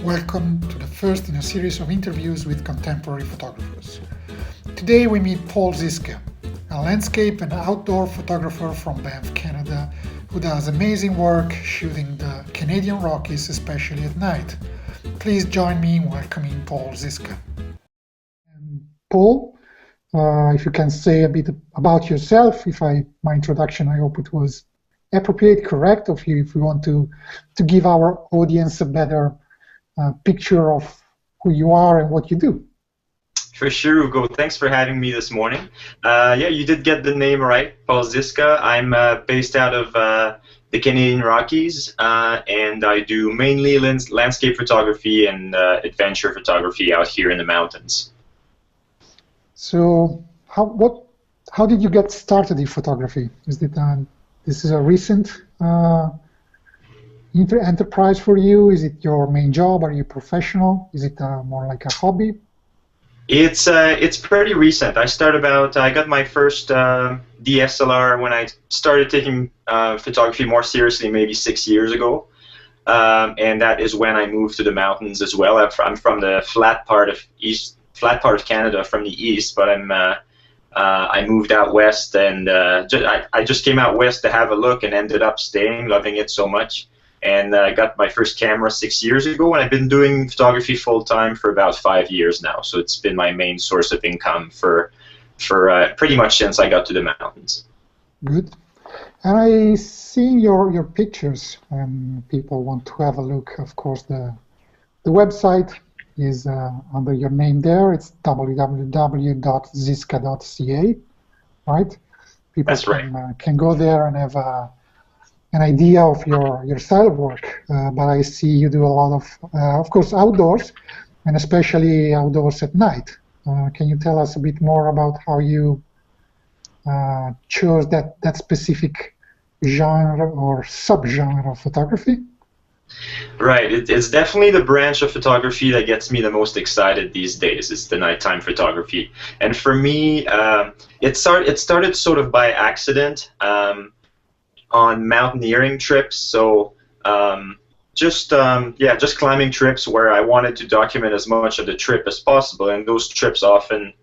Welcome to the first in a series of interviews with contemporary photographers. Today we meet Paul Zizka, a landscape and outdoor photographer from Banff, Canada, who does amazing work shooting the Canadian Rockies, especially at night. Please join me in welcoming Paul Zizka. Paul, if you can say a bit about yourself. My introduction, I hope it was appropriate, correct, if you want to give our audience a better picture of who you are and what you do. For sure, Hugo. Thanks for having me this morning. Yeah, you did get the name right, Paul Zizka. I'm based out of the Canadian Rockies, and I do mainly landscape photography and adventure photography out here in the mountains. So, how did you get started in photography? This is a recent enterprise for you? Is it your main job? Are you professional? Is it more like a hobby? It's pretty recent. I got my first DSLR when I started taking photography more seriously, maybe 6 years ago, and that is when I moved to the mountains as well. I'm from the flat part of Canada, from the east, but I moved out west, and I just came out west to have a look and ended up staying, loving it so much. And I got my first camera 6 years ago, and I've been doing photography full-time for about 5 years now. So it's been my main source of income for pretty much since I got to the mountains. Good. And I see your pictures, and people want to have a look. Of course, the website is under your name there. It's www.zizka.ca, right? People That's right. Can go there and have an idea of your style of work, but I see you do a lot of course, outdoors, and especially outdoors at night. Can you tell us a bit more about how you chose that specific genre or subgenre of photography? Right. It's definitely the branch of photography that gets me the most excited these days. It's the nighttime photography, and for me, it started sort of by accident. On mountaineering trips, so just climbing trips where I wanted to document as much of the trip as possible, and those trips often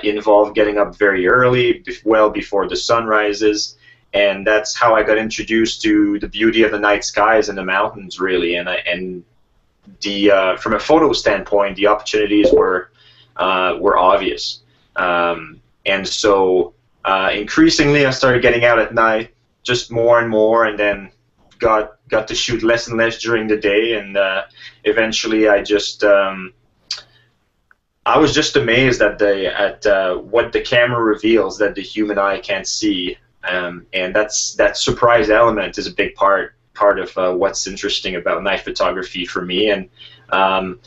involve getting up very early, well before the sun rises, and that's how I got introduced to the beauty of the night skies and the mountains, really. And from a photo standpoint, the opportunities were obvious, and so increasingly I started getting out at night, just more and more, and then got to shoot less and less during the day, and eventually I was just amazed at what the camera reveals that the human eye can't see, and that surprise element is a big part of what's interesting about night photography for me. And I'm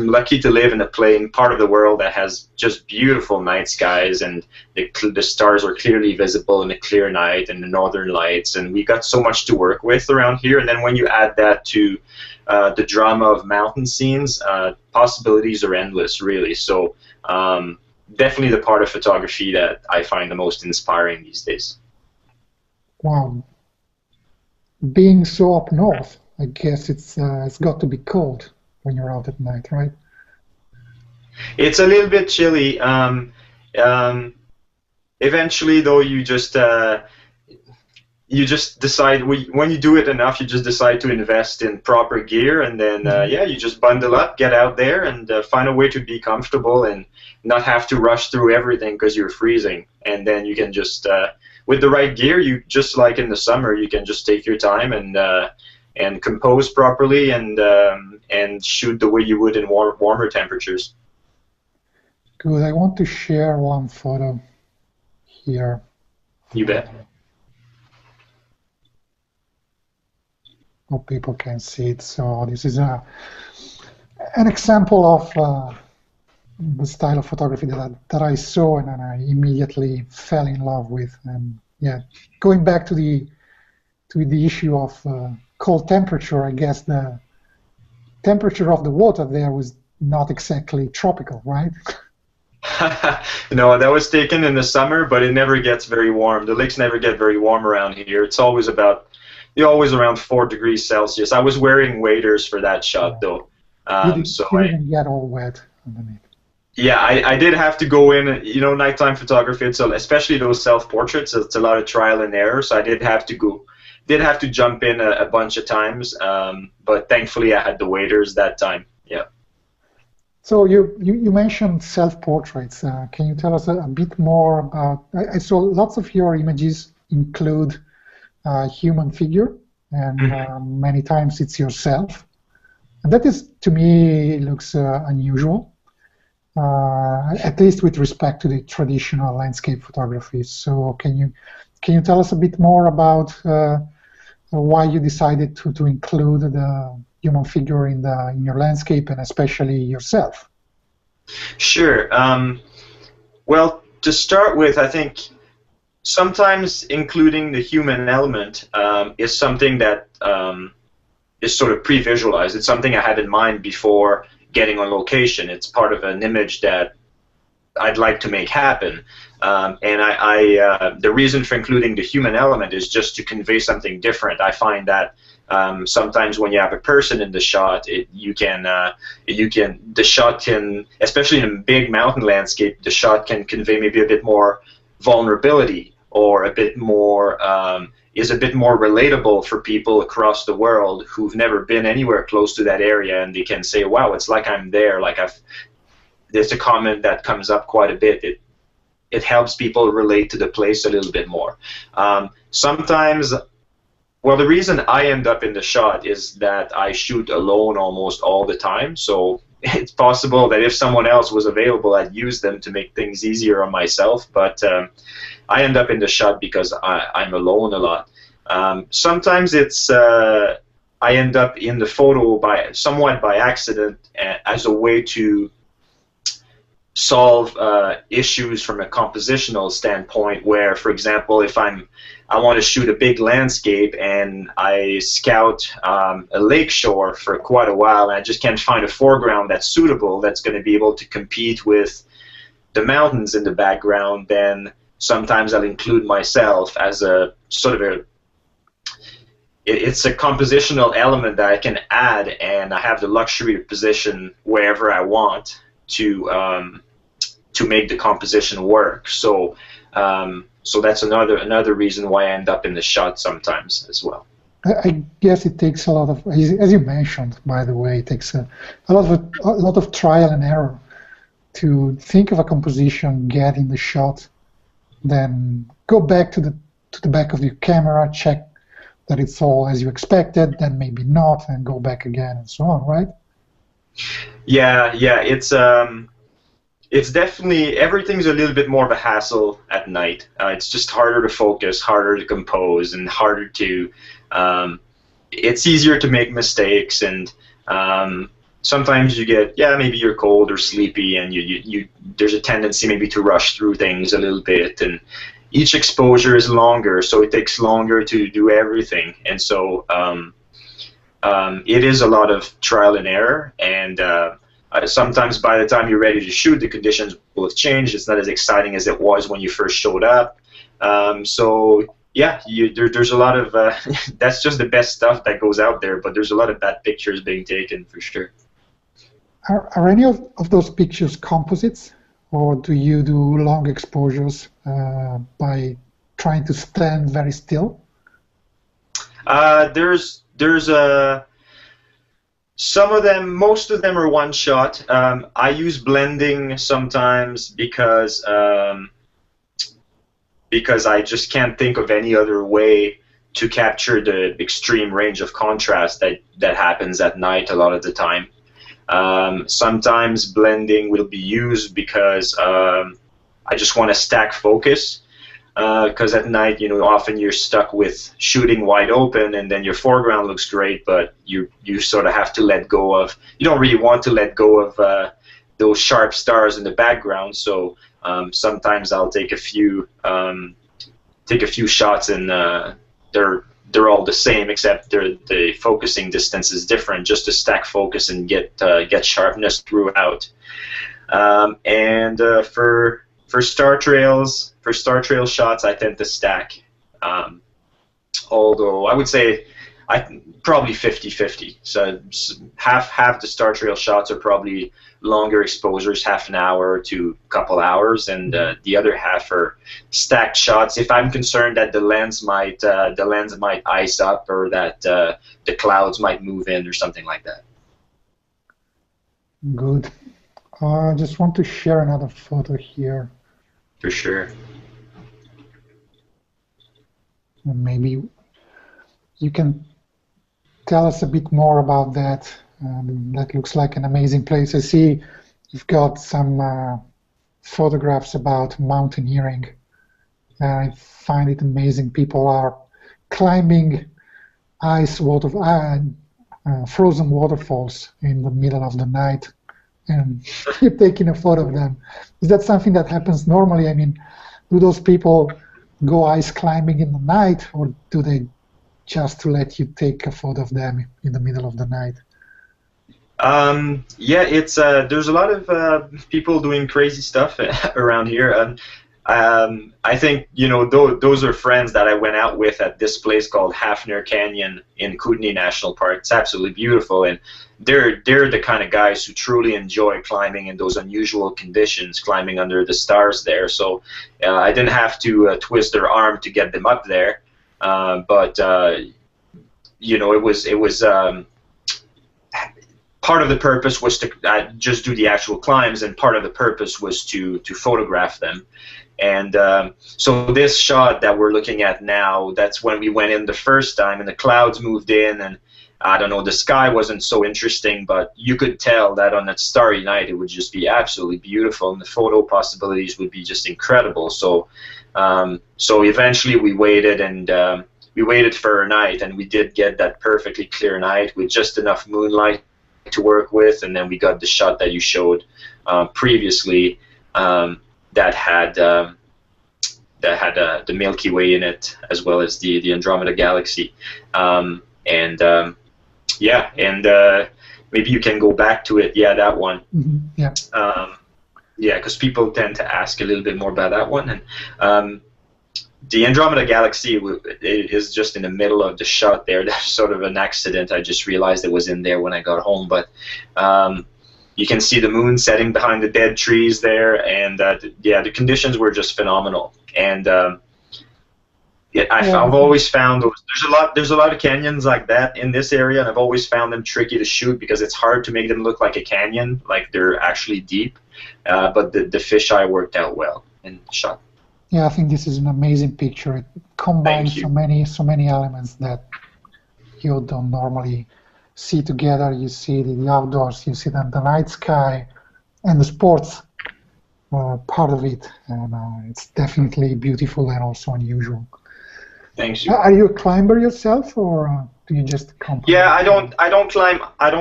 lucky to live in a part of the world that has just beautiful night skies, and the stars are clearly visible in a clear night, and the northern lights, and we got so much to work with around here. And then when you add that to the drama of mountain scenes, possibilities are endless, really. So definitely the part of photography that I find the most inspiring these days. Wow. Being so up north, I guess it's got to be cold when you're out at night, right? It's a little bit chilly. Eventually, though, you just decide, when you do it enough, you just decide to invest in proper gear, and then you just bundle up, get out there, and find a way to be comfortable and not have to rush through everything because you're freezing. And then you can just with the right gear, you just like in the summer, you can just take your time and compose properly and shoot the way you would in warmer temperatures. Good. I want to share one photo here. You bet. Hope people can see it. So this is an example of the style of photography that I saw and I immediately fell in love with. And yeah, going back to the issue of cold temperature, I guess the temperature of the water there was not exactly tropical, right? No, that was taken in the summer, but it never gets very warm. The lakes never get very warm around here. It's always about you're always around 4 degrees Celsius. I was wearing waders for that shot Yeah. though. So You didn't get all wet underneath. yeah, I did have to go in, nighttime photography, especially those self-portraits, it's a lot of trial and error, so I did have to jump in a bunch of times, but thankfully I had the waders that time, yeah. So you mentioned self-portraits. Can you tell us a bit more about, I saw lots of your images include a human figure, and many times it's yourself. And that is, to me, looks unusual. At least with respect to the traditional landscape photography. So can you tell us a bit more about why you decided to include the human figure in your landscape, and especially yourself? Sure. Well, to start with, I think sometimes including the human element is something that is sort of pre-visualized. It's something I had in mind before getting on location. It's part of an image that I'd like to make happen. And the reason for including the human element is just to convey something different. I find that sometimes when you have a person in the shot, the shot can, especially in a big mountain landscape, the shot can convey maybe a bit more vulnerability, or is a bit more relatable for people across the world who've never been anywhere close to that area, and they can say, wow, it's like I'm there. There's a comment that comes up quite a bit. It helps people relate to the place a little bit more. Sometimes, well, the reason I end up in the shot is that I shoot alone almost all the time, so it's possible that if someone else was available, I'd use them to make things easier on myself, but I end up in the shot because I'm alone a lot. Sometimes I end up in the photo somewhat by accident, as a way to solve issues from a compositional standpoint, where, for example, if I want to shoot a big landscape and I scout a lake shore for quite a while, and I just can't find a foreground that's suitable, that's going to be able to compete with the mountains in the background, then sometimes I'll include myself as a sort of it's a compositional element that I can add, and I have the luxury to position wherever I want to make the composition work. So that's another reason why I end up in the shot sometimes as well. I guess it takes a lot of, as you mentioned, by the way, it takes a lot of trial and error to think of a composition, get in the shot, then go back to the back of your camera, check that it's all as you expected, then maybe not, and go back again, and so on, right? Yeah, it's definitely, everything's a little bit more of a hassle at night. It's just harder to focus, harder to compose, and harder to, it's easier to make mistakes, and sometimes you get, maybe you're cold or sleepy, and there's a tendency maybe to rush through things a little bit, and each exposure is longer, so it takes longer to do everything, and so it is a lot of trial and error, and sometimes by the time you're ready to shoot, the conditions will have changed. It's not as exciting as it was when you first showed up. So yeah, there's a lot of that's just the best stuff that goes out there, but there's a lot of bad pictures being taken for sure. Are any of those pictures composites, or do you do long exposures by trying to stand very still? There's some of them, most of them are one shot. I use blending sometimes because I just can't think of any other way to capture the extreme range of contrast that happens at night a lot of the time. Sometimes blending will be used because I just want to stack focus. Because at night, often you're stuck with shooting wide open, and then your foreground looks great, but you sort of have to let go of. You don't really want to let go of those sharp stars in the background. So sometimes I'll take a few shots, and they're all the same, except the focusing distance is different, just to stack focus and get sharpness throughout. And for star trail shots, I tend to stack. although I would say probably 50-50. So half the Star Trail shots are probably longer exposures, half an hour to a couple hours, and the other half are stacked shots. If I'm concerned that the lens might ice up, or that the clouds might move in, or something like that. Good. I just want to share another photo here. For sure. And maybe you can tell us a bit more about that. That looks like an amazing place. I see you've got some photographs about mountaineering. I find it amazing. People are climbing frozen waterfalls in the middle of the night, and you're taking a photo of them. Is that something that happens normally? I mean, do those people go ice climbing in the night, or do they just to let you take a photo of them in the middle of the night? Yeah, it's there's a lot of people doing crazy stuff around here. I think, you know, those are friends that I went out with at this place called Hafner Canyon in Kootenay National Park. It's absolutely beautiful, and they're the kind of guys who truly enjoy climbing in those unusual conditions, climbing under the stars there. So I didn't have to twist their arm to get them up there, but you know, it was part of the purpose was to just do the actual climbs, and part of the purpose was to photograph them. And so this shot that we're looking at now, that's when we went in the first time, and the clouds moved in, and I don't know, the sky wasn't so interesting, but you could tell that on that starry night it would just be absolutely beautiful, and the photo possibilities would be just incredible. So so eventually we waited, and we waited for a night, and we did get that perfectly clear night with just enough moonlight to work with, and then we got the shot that you showed previously, that had the Milky Way in it, as well as the Andromeda Galaxy, yeah, and maybe you can go back to it. Yeah, that one. Mm-hmm. Yeah. Yeah, because people tend to ask a little bit more about that one, and the Andromeda Galaxy is just in the middle of the shot there. That's sort of an accident. I just realized it was in there when I got home, but you can see the moon setting behind the dead trees there, and yeah, the conditions were just phenomenal. And yeah, I've always found there's a lot of canyons like that in this area, and I've always found them tricky to shoot because it's hard to make them look like a canyon, like they're actually deep. But the fisheye worked out well in the shot. Yeah, I think this is an amazing picture. It combines so many elements that you don't normally see together. You see the outdoors, you see the night sky, and the sports part of it, and it's definitely beautiful and also unusual. Thanks. You. Are you a climber yourself, or do you just climb? Yeah, I don't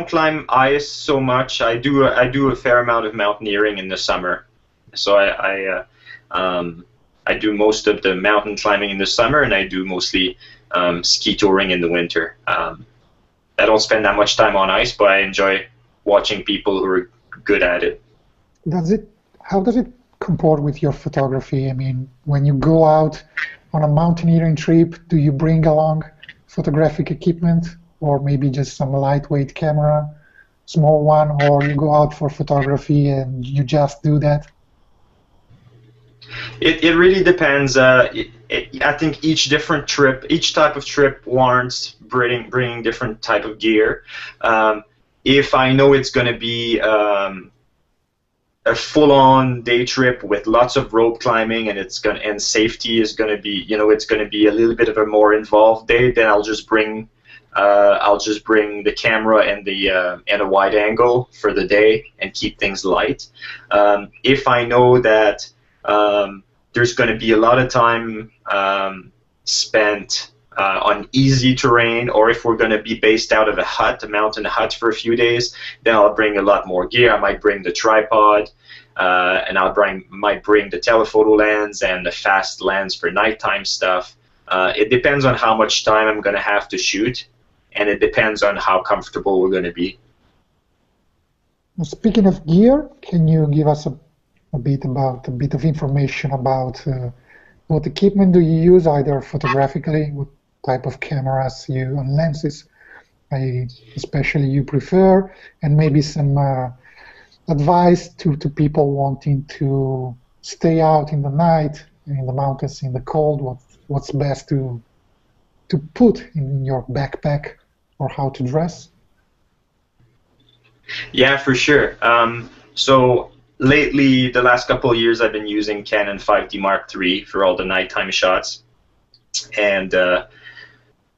climb ice so much. I do a fair amount of mountaineering in the summer, so I do most of the mountain climbing in the summer, and I do mostly ski touring in the winter. I don't spend that much time on ice, but I enjoy watching people who are good at it. How does it comport with your photography? I mean, when you go out on a mountaineering trip, do you bring along photographic equipment, or maybe just some lightweight camera, small one, or you go out for photography and you just do that? It really depends. I think each type of trip warrants bringing different type of gear. If I know it's going to be a full-on day trip with lots of rope climbing, and safety is going to be, it's going to be a little bit of a more involved day, then I'll just bring the camera and a wide angle for the day and keep things light. If I know that there's going to be a lot of time spent on easy terrain, or if we're going to be based out of a mountain hut for a few days, then I'll bring a lot more gear. I might bring the tripod, and might bring the telephoto lens and the fast lens for nighttime stuff. It depends on how much time I'm going to have to shoot, and it depends on how comfortable we're going to be. Speaking of gear, can you give us a bit of information about what equipment do you use, either photographically, type of cameras and lenses especially you prefer, and maybe some advice to people wanting to stay out in the night, in the mountains, in the cold, what's best to put in your backpack or how to dress? Yeah, for sure. So lately, the last couple of years, I've been using Canon 5D Mark III for all the nighttime shots, and a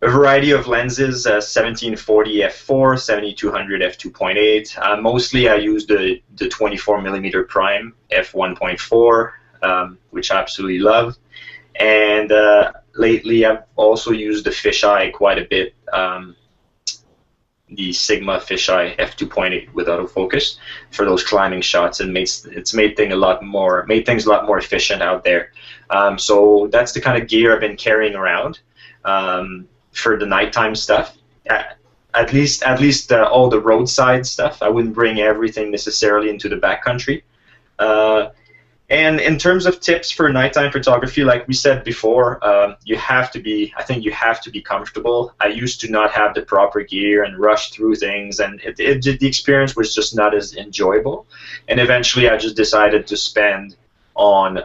variety of lenses: 1740 f4, 7200 f2.8. Mostly, I use the 24mm prime f1.4, which I absolutely love. And lately, I've also used the fisheye quite a bit. The Sigma fisheye f2.8 with autofocus for those climbing shots, and it's made things a lot more efficient out there. So that's the kind of gear I've been carrying around for the nighttime stuff. At least all the roadside stuff. I wouldn't bring everything necessarily into the backcountry. And in terms of tips for nighttime photography, like we said before, I think you have to be comfortable. I used to not have the proper gear and rush through things, and the experience was just not as enjoyable. And eventually I just decided to spend on,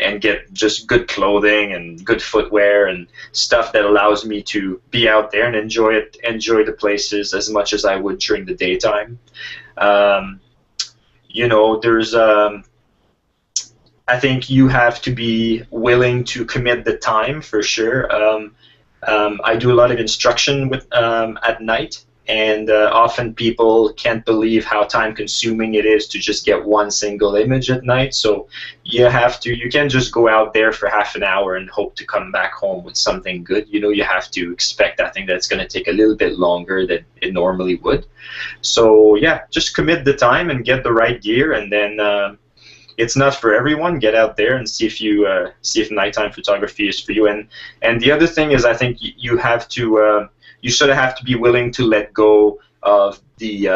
and get just good clothing and good footwear and stuff that allows me to be out there and enjoy the places as much as I would during the daytime. There's I think you have to be willing to commit the time for sure. I do a lot of instruction at night, and often people can't believe how time-consuming it is to just get one single image at night. So you can't just go out there for half an hour and hope to come back home with something good. You have to expect, I think, that's going to take a little bit longer than it normally would. So yeah, just commit the time and get the right gear, and then it's not for everyone. Get out there and see if nighttime photography is for you. And the other thing is, I think you sort of have to be willing to let go of the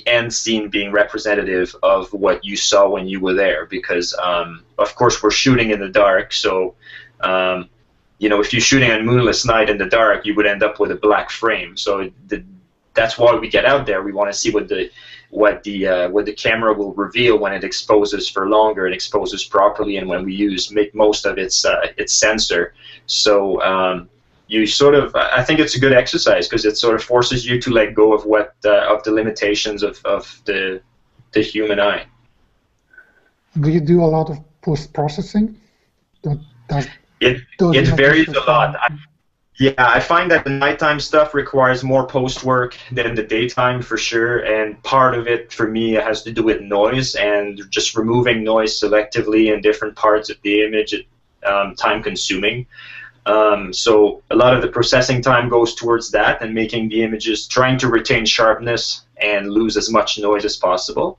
end scene being representative of what you saw when you were there, because of course we're shooting in the dark. So if you're shooting on a moonless night in the dark, you would end up with a black frame. So that's why we get out there. We want to see what the camera will reveal when it exposes for longer and exposes properly, and when we make most of its sensor. So I think it's a good exercise, because it sort of forces you to let go of of the limitations of the human eye. Do you do a lot of post-processing? It varies a lot. I find that the nighttime stuff requires more post-work than the daytime for sure, and part of it for me has to do with noise and just removing noise selectively in different parts of the image. Time-consuming. So a lot of the processing time goes towards that and making the images, trying to retain sharpness and lose as much noise as possible.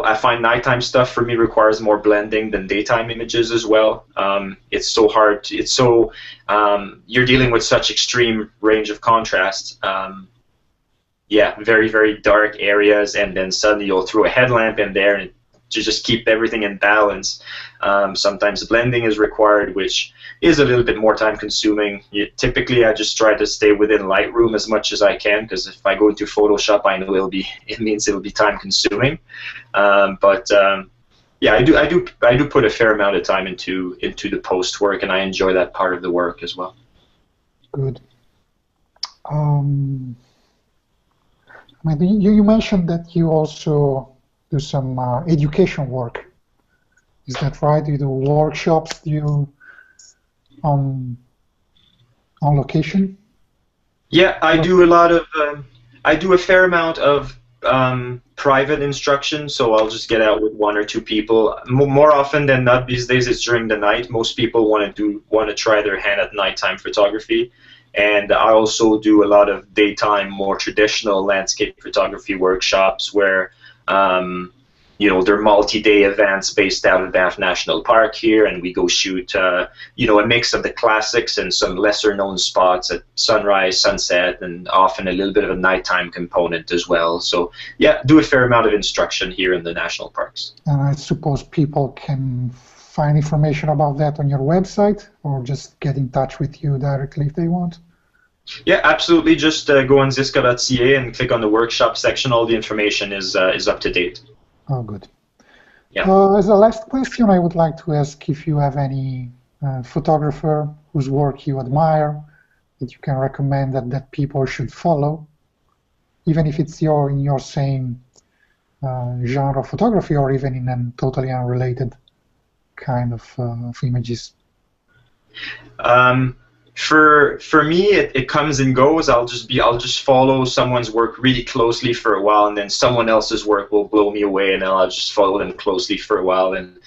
I find nighttime stuff for me requires more blending than daytime images as well. It's so hard. You're dealing with such extreme range of contrast. Very, very dark areas, and then suddenly you'll throw a headlamp in there and to just keep everything in balance. Sometimes blending is required, which is a little bit more time consuming. Typically, I just try to stay within Lightroom as much as I can, because if I go into Photoshop, I know it means it'll be time consuming. I do put a fair amount of time into the post work, and I enjoy that part of the work as well. Good. You mentioned that you also do some education work. Is that right? You do workshops? On location? Yeah, I do a lot of. I do a fair amount of private instruction, so I'll just get out with one or two people. More often than not, these days it's during the night. Most people want to try their hand at nighttime photography, and I also do a lot of daytime, more traditional landscape photography workshops where. They're multi-day events based out of Banff National Park here, and we go shoot, a mix of the classics and some lesser-known spots at sunrise, sunset, and often a little bit of a nighttime component as well. So, yeah, do a fair amount of instruction here in the national parks. And I suppose people can find information about that on your website, or just get in touch with you directly if they want? Yeah, absolutely. Just go on zizka.ca and click on the workshop section. All the information is up to date. Oh, good. Yeah. As a last question, I would like to ask if you have any photographer whose work you admire that you can recommend that people should follow, even if it's in your same genre of photography or even in a totally unrelated kind of images. For me, it comes and goes. I'll just follow someone's work really closely for a while, and then someone else's work will blow me away, and then I'll just follow them closely for a while, and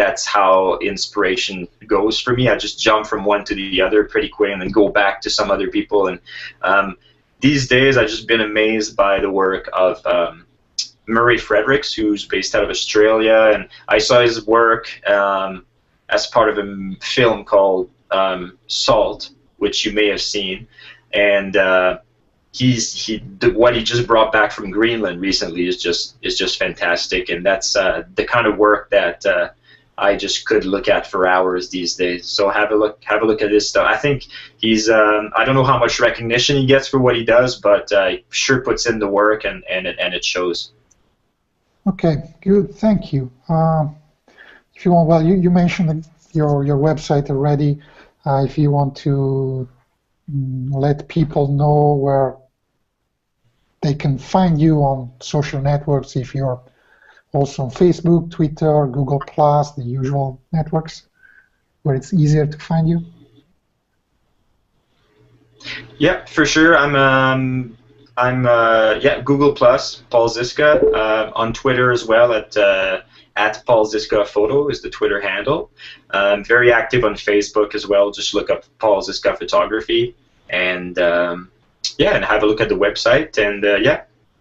that's how inspiration goes for me. I just jump from one to the other pretty quick, and then go back to some other people. And these days, I've just been amazed by the work of Murray Fredericks, who's based out of Australia, and I saw his work as part of a film called Salt, which you may have seen, and what he just brought back from Greenland recently is just fantastic, and that's the kind of work that I just could look at for hours these days. So have a look at his stuff. I think he's I don't know how much recognition he gets for what he does, but he sure puts in the work, and it shows. Okay, good, thank you. If you want, well, you mentioned your website already. If you want to let people know where they can find you on social networks, if you're also on Facebook, Twitter, Google+, the usual networks, where it's easier to find you. Yeah, for sure. I'm Google+, Paul Zizka, on Twitter as well at Paul Zizka Photo is the Twitter handle. I'm very active on Facebook as well. Just look up Paul Zizka Photography, and and have a look at the website. And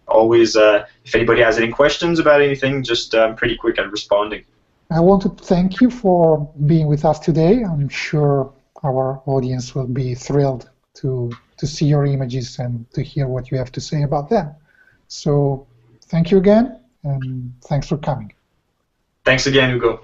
always, if anybody has any questions about anything, just pretty quick at responding. I want to thank you for being with us today. I'm sure our audience will be thrilled to see your images and to hear what you have to say about them. So thank you again, and thanks for coming. Thanks again, Hugo.